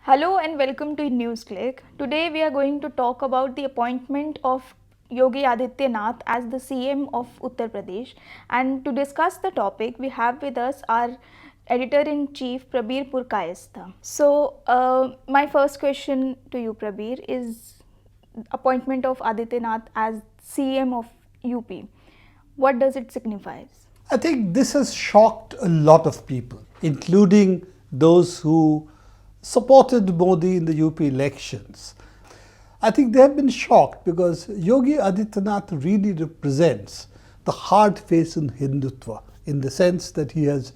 Hello and welcome to NewsClick. Today we are going to talk about the appointment of Yogi Adityanath as the CM of Uttar Pradesh. And to discuss the topic, we have with us our editor-in-chief Prabir Purkayastha. My first question to you, Prabir, is appointment of Adityanath as CM of UP. What does it signify? I think this has shocked a lot of people, including those who supported Modi in the UP elections. I think they have been shocked because Yogi Adityanath really represents the hard face in Hindutva, in the sense that he has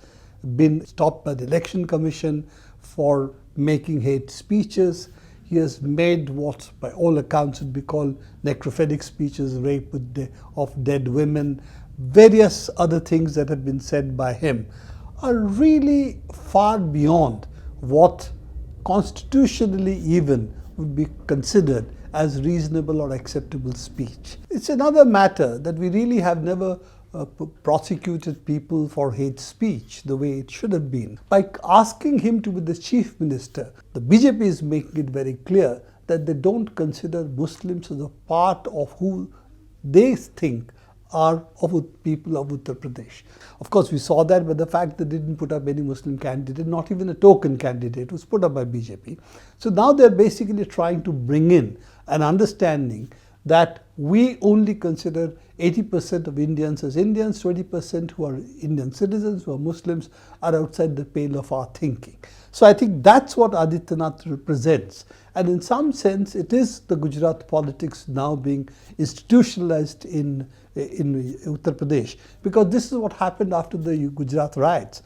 been stopped by the Election Commission for making hate speeches. He has made what by all accounts would be called necrophilic speeches, rape of dead women, various other things that have been said by him are really far beyond what constitutionally even would be considered as reasonable or acceptable speech. It's another matter that we really have never prosecuted people for hate speech the way it should have been. By asking him to be the chief minister, the BJP is making it very clear that they don't consider Muslims as a part of who they think are of people of Uttar Pradesh. Of course, we saw that by the fact that they didn't put up any Muslim candidate, not even a token candidate was put up by BJP. So now they're basically trying to bring in an understanding that we only consider 80% of Indians as Indians, 20% who are Indian citizens, who are Muslims, are outside the pale of our thinking. So I think that's what Adityanath represents. And in some sense, it is the Gujarat politics now being institutionalized in Uttar Pradesh, because this is what happened after the Gujarat riots.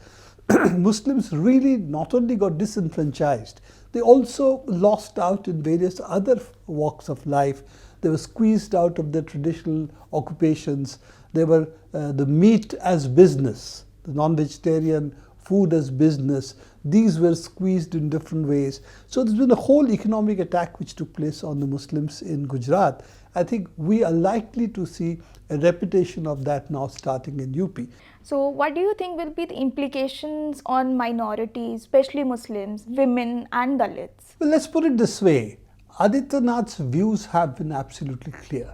Muslims really not only got disenfranchised, they also lost out in various other walks of life. They were squeezed out of their traditional occupations. They were the meat as business, the non-vegetarian food as business. These were squeezed in different ways. So there's been a whole economic attack which took place on the Muslims in Gujarat. I think we are likely to see a repetition of that now starting in UP. So what do you think will be the implications on minorities, especially Muslims, women and Dalits? Well, let's put it this way. Adityanath's views have been absolutely clear.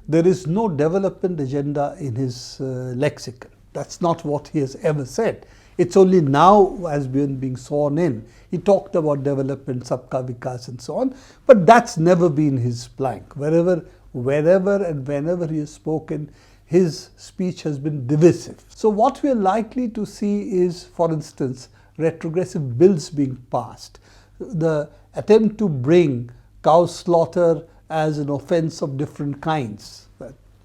There is no development agenda in his lexicon. That's not what he has ever said. It's only now, as being sworn in, he talked about development, Sabka Vikas and so on, but that's never been his plank. Wherever and whenever he has spoken, his speech has been divisive. So what we are likely to see is, for instance, retrogressive bills being passed, the attempt to bring cow slaughter as an offense of different kinds.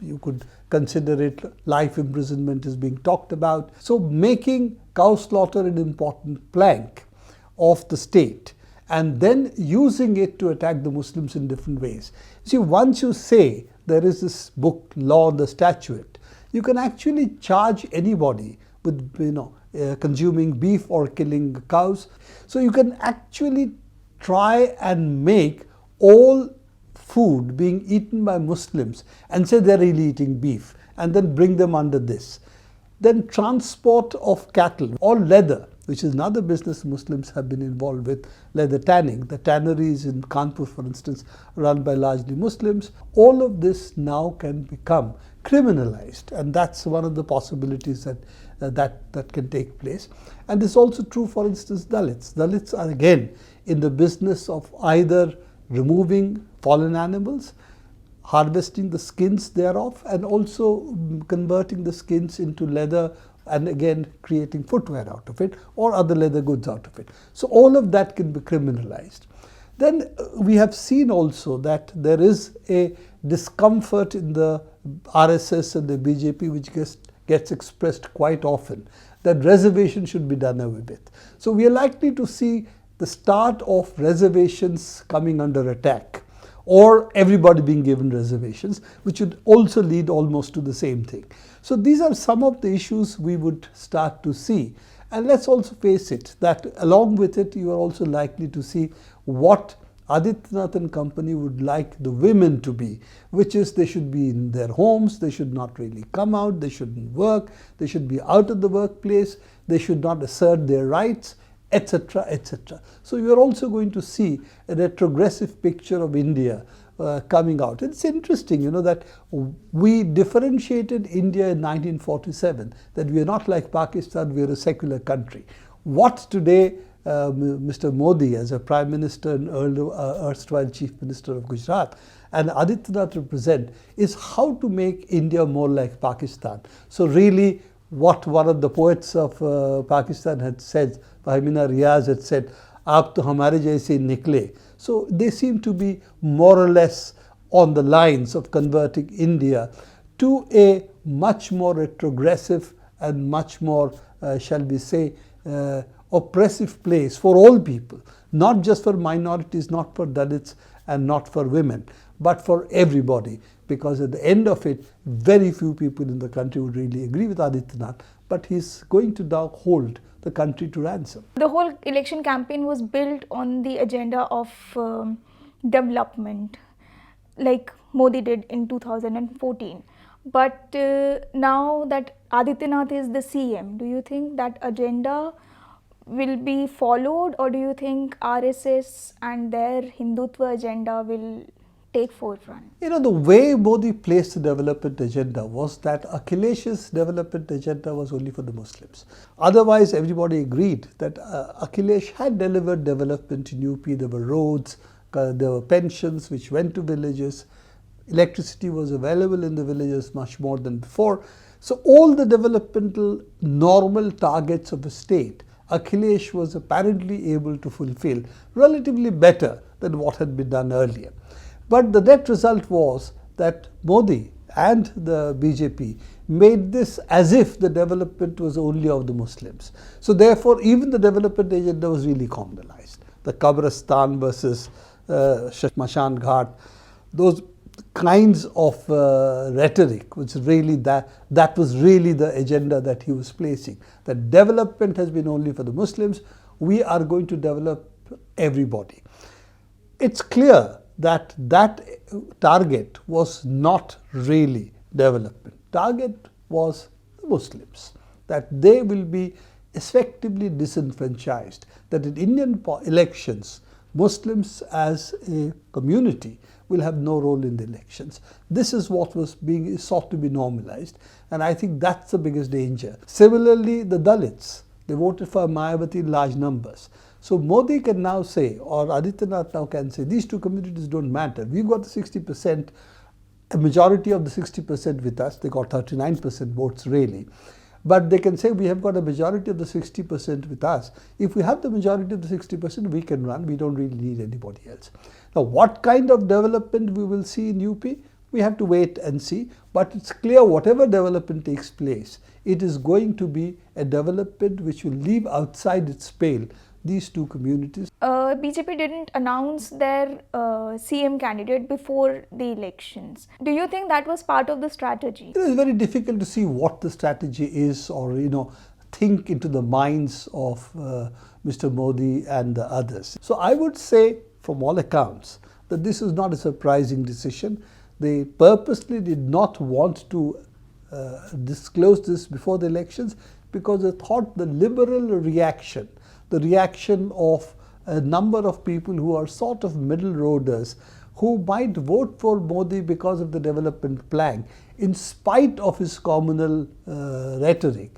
You could consider it life imprisonment is being talked about. So making cow slaughter an important plank of the state and then using it to attack the Muslims in different ways. See, once you say there is this book, Law on the Statute, you can actually charge anybody with consuming beef or killing cows. So you can actually try and make all food being eaten by Muslims and say they're really eating beef and then bring them under this. Then transport of cattle or leather, which is another business Muslims have been involved with, leather tanning. The tanneries in Kanpur, for instance, run by largely Muslims. All of this now can become criminalized, and that's one of the possibilities that can take place. And this is also true, for instance, Dalits. Dalits are again in the business of either removing fallen animals, harvesting the skins thereof, and also converting the skins into leather and again creating footwear out of it or other leather goods out of it. So all of that can be criminalized. Then we have seen also that there is a discomfort in the RSS and the BJP which gets expressed quite often, that reservation should be done away with. So we are likely to see the start of reservations coming under attack, or everybody being given reservations, which would also lead almost to the same thing. So these are some of the issues we would start to see. And let's also face it, that along with it, you are also likely to see what Adityanath and company would like the women to be, which is they should be in their homes, they should not really come out, they shouldn't work, they should be out of the workplace, they should not assert their rights. etc., etc. So you are also going to see a retrogressive picture of India coming out. It's interesting, that we differentiated India in 1947, that we are not like Pakistan, we are a secular country. What today Mr. Modi, as a Prime Minister and erstwhile Chief Minister of Gujarat, and Adityanath represent, is how to make India more like Pakistan. So really, what one of the poets of Pakistan had said, Fahmina Riaz had said, "Aap to hamare jaise nikle." So they seem to be more or less on the lines of converting India to a much more retrogressive and much more, shall we say, oppressive place for all people, not just for minorities, not for Dalits and not for women, but for everybody. Because at the end of it, very few people in the country would really agree with Adityanath, but he's going to now hold the country to ransom. The whole election campaign was built on the agenda of development, like Modi did in 2014. But now that Adityanath is the CM, do you think that agenda will be followed, or do you think RSS and their Hindutva agenda will take forefront? The way Modi placed the development agenda was that Akhilesh's development agenda was only for the Muslims. Otherwise, everybody agreed that Akhilesh had delivered development in UP. There were roads, there were pensions which went to villages, electricity was available in the villages much more than before. So all the developmental normal targets of the state, Akhilesh was apparently able to fulfill relatively better than what had been done earlier. But the net result was that Modi and the BJP made this as if the development was only of the Muslims. So therefore, even the development agenda was really communalized. The Kabristan versus Shmashan Ghat, those kinds of rhetoric, which really that was really the agenda that he was placing. That development has been only for the Muslims. We are going to develop everybody. It's clear that target was not really development. Target was the Muslims, that they will be effectively disenfranchised, that in Indian elections, Muslims as a community will have no role in the elections. This is what was being sought to be normalized, and I think that's the biggest danger. Similarly, the Dalits, they voted for Mayawati in large numbers. So Modi can now say, or Adityanath now can say, these two communities don't matter. We've got the 60%, a majority of the 60% with us. They got 39% votes really. But they can say, we have got a majority of the 60% with us. If we have the majority of the 60%, we can run. We don't really need anybody else. Now, what kind of development we will see in UP? We have to wait and see. But it's clear whatever development takes place, it is going to be a development which will leave outside its pale these two communities. BJP didn't announce their CM candidate before the elections. Do you think that was part of the strategy? It is very difficult to see what the strategy is, or think into the minds of Mr. Modi and the others. So I would say, from all accounts, that this is not a surprising decision. They purposely did not want to disclose this before the elections because they thought the liberal reaction, the reaction of a number of people who are sort of middle roaders, who might vote for Modi because of the development plan, in spite of his communal rhetoric,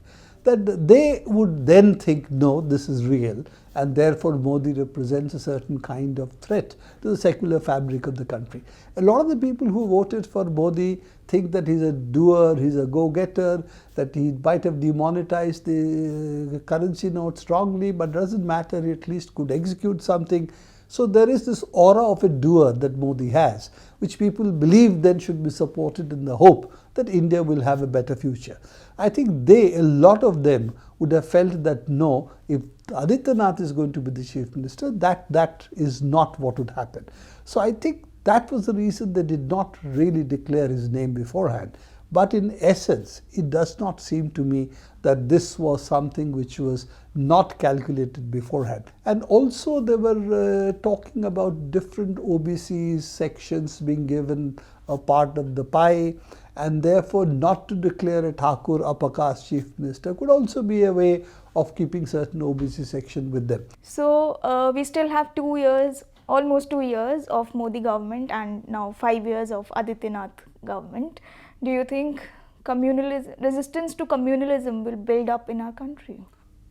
that they would then think, no, this is real, and therefore Modi represents a certain kind of threat to the secular fabric of the country. A lot of the people who voted for Modi think that he's a doer, he's a go-getter, that he might have demonetized the currency note strongly, but doesn't matter, he at least could execute something. So there is this aura of a doer that Modi has, which people believe then should be supported in the hope that India will have a better future. I think a lot of them would have felt that no, if Adityanath is going to be the chief minister, that is not what would happen. So I think that was the reason they did not really declare his name beforehand. But in essence, it does not seem to me that this was something which was not calculated beforehand. And also they were talking about different OBC sections being given a part of the pie, and therefore not to declare a Thakur upper caste chief minister could also be a way of keeping certain OBC section with them. So we still have 2 years, almost 2 years of Modi government and now 5 years of Adityanath government. Do you think resistance to communalism will build up in our country?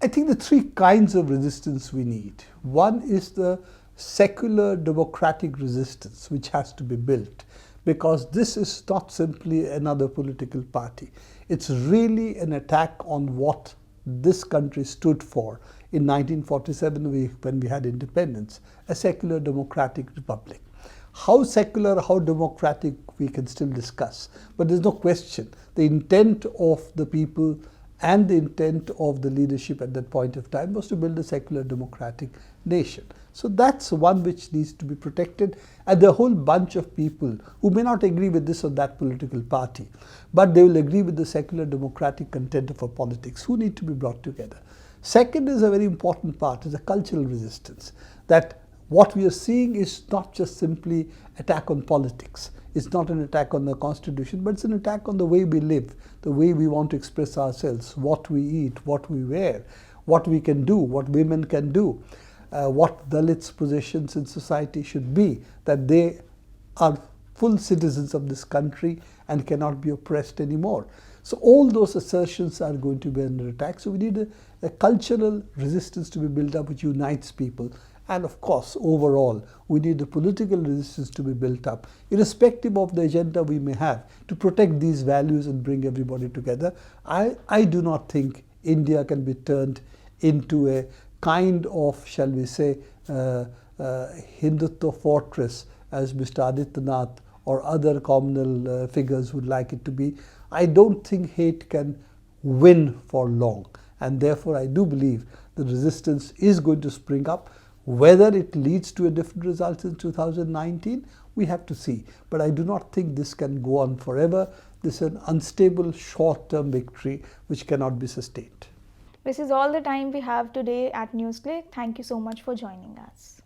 I think the three kinds of resistance we need. One is the secular democratic resistance, which has to be built, because this is not simply another political party. It's really an attack on what this country stood for in 1947 when we had independence, a secular democratic republic. How secular, how democratic, we can still discuss, but there's no question the intent of the people and the intent of the leadership at that point of time was to build a secular democratic nation. So that's one which needs to be protected, and the whole bunch of people who may not agree with this or that political party, but they will agree with the secular democratic content of our politics, who need to be brought together. Second is a very important part, is a cultural resistance, that what we are seeing is not just simply attack on politics. It's not an attack on the constitution, but it's an attack on the way we live, the way we want to express ourselves, what we eat, what we wear, what we can do, what women can do, what Dalits' positions in society should be, that they are full citizens of this country and cannot be oppressed anymore. So all those assertions are going to be under attack. So we need a cultural resistance to be built up which unites people. And of course, overall, we need the political resistance to be built up, irrespective of the agenda we may have, to protect these values and bring everybody together. I do not think India can be turned into a kind of, shall we say, Hindutva fortress, as Mr. Adityanath or other communal figures would like it to be. I don't think hate can win for long. And therefore, I do believe the resistance is going to spring up. Whether it leads to a different result in 2019, we have to see. But I do not think this can go on forever. This is an unstable short-term victory which cannot be sustained. This is all the time we have today at NewsClick. Thank you so much for joining us.